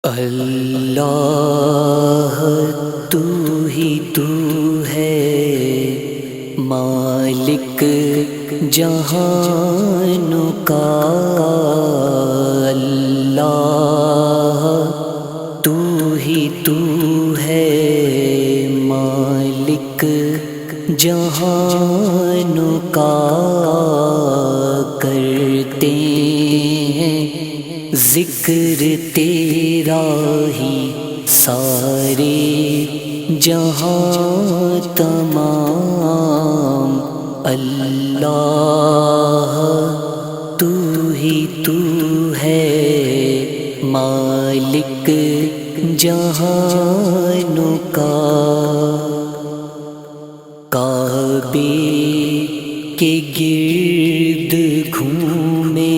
اللہ تو ہی تو ہے مالک جہانوں کا، اللہ تو ہی تو ہے مالک جہانوں کا، کرتے ہیں ذکر تیرا ہی سارے جہاں تمام، اللہ تو ہی تو ہے مالک جہانوں کا، کعبے کے گرد گھومے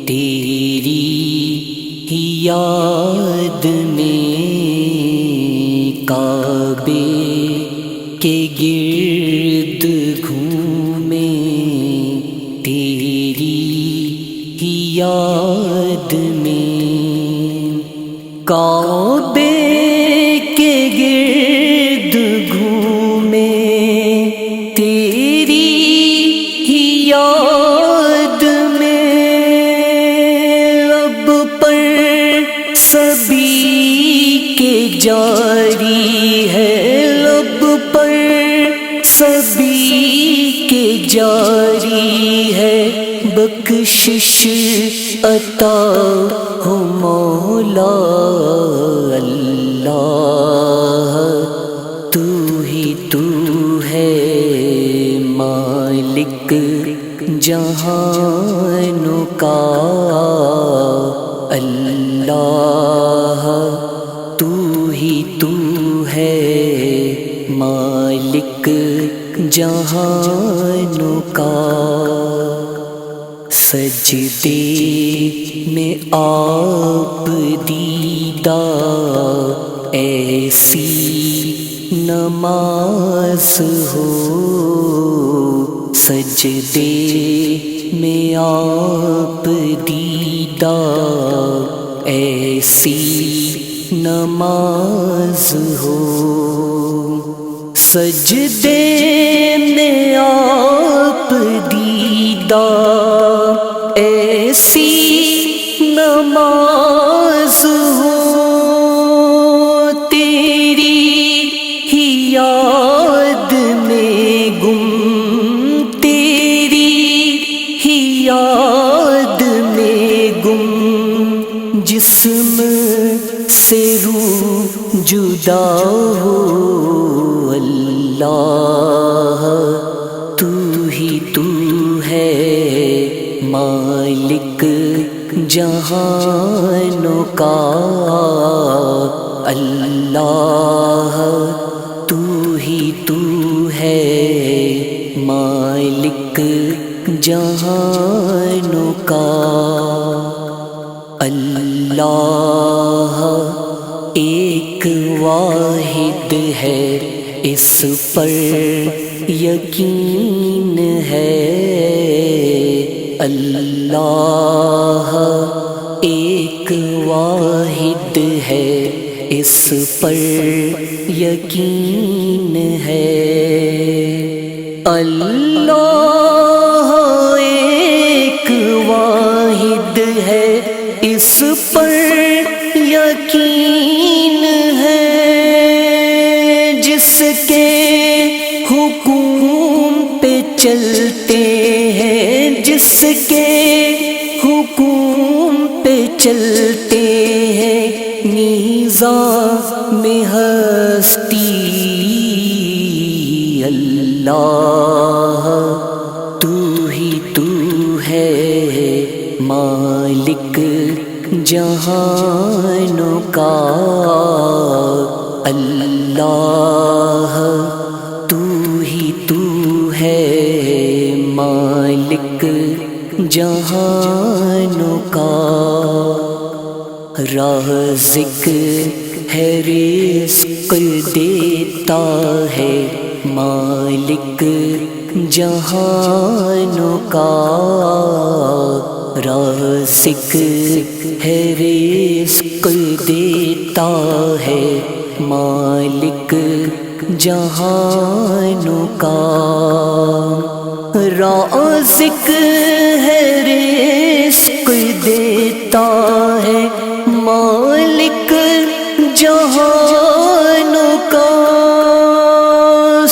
تیری ہی یاد میں، کعبے کے گرد گھومے تیری ہی یاد میں، کعبے کے گرد گھومے تیری ہی یاد میں، لب پر سبھی کے جاری ہے، لب پر سبھی کے جاری ہے، بخشش عطا ہو مولا، اللہ تو ہی تو ہے مالک جہانوں کا، اللہ تو ہی تو ہے مالک جہانوں کا، سجدے میں آپ دیدہ ایسی نماز ہو، سجدے میں آپ دیدہ ایسی نماز ہو، سجدے میں آپ دیدہ ایسی نماز ہو، تیری ہی یاد میں گم، تیری ہی یاد میں گم، جسم سے روح جدا ہو، اللہ تو ہی تو ہے مالک جہانوں کا، اللہ تو ہی تو ہے مالک جہانوں کا، اللہ ایک واحد ہے اس پر یقین ہے، اللہ ایک واحد ہے اس پر یقین ہے، اللہ ایک واحد ہے اس پر یقین ہے، جس کے حکم پہ چلتے ہیں، جس کے حکم پہ چلتے ہیں، نظام میں ہستی، اللہ تو ہی تو ہے مالک جہانوں کا، اللہ تو ہی تو ہے مالک جہانوں کا، رازق ہے رزق دیتا ہے مالک جہانوں کا، رازق ہے رزق دیتا ہے مالک جہانوں کا، رازق ہے رزق دیتا ہے مالک جہانوں کا،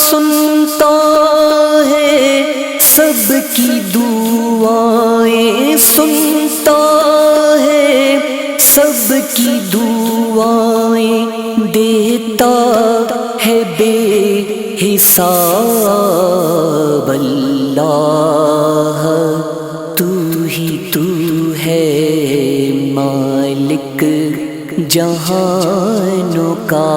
سنتا ہے سب کی دعائیں، سنتا ہے سب کی دعائیں، دیتا ہے بے حساب اللہ، تو ہی تو ہے مالک جہانوں کا،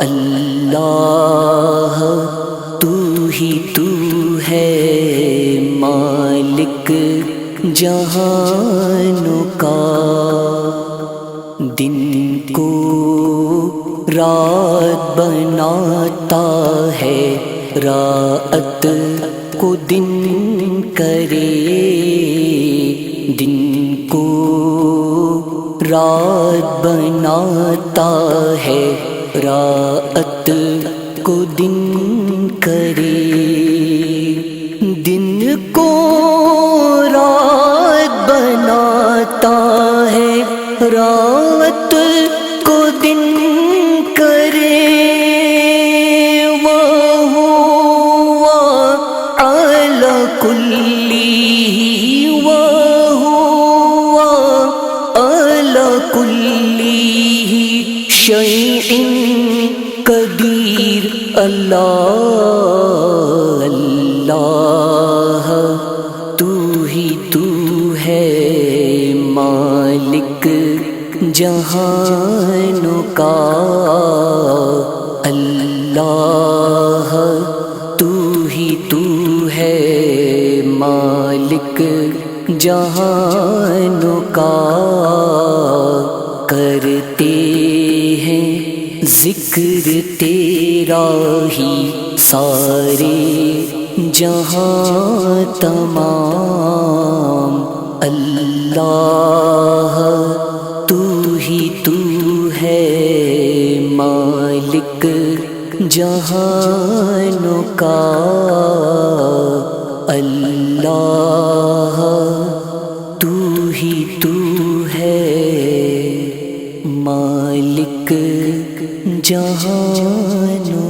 اللہ تو ہی تو ہے مالک جہانوں کا، دن کو رات بناتا ہے، رات کو دن کرے، دن کو رات بناتا ہے، رات کو دن کرے، دن کو رات بناتا ہے، رات کو دن کرے، وَهُوَ عَلَى كُلِّ وَهُوَ عَلَى كُلِّ شَيْءٍ قدیر، اللہ اللہ تو ہی تو ہے مالک جہانوں کا، اللہ تو ہی تو ہے مالک جہانوں کا، کرتے ہیں ذکر تیرا ہی سارے جہاں تمام، اللہ تو ہی تو ہے مالک جہانوں کا، اللہ تو ہی تو ہے مالک جہانوں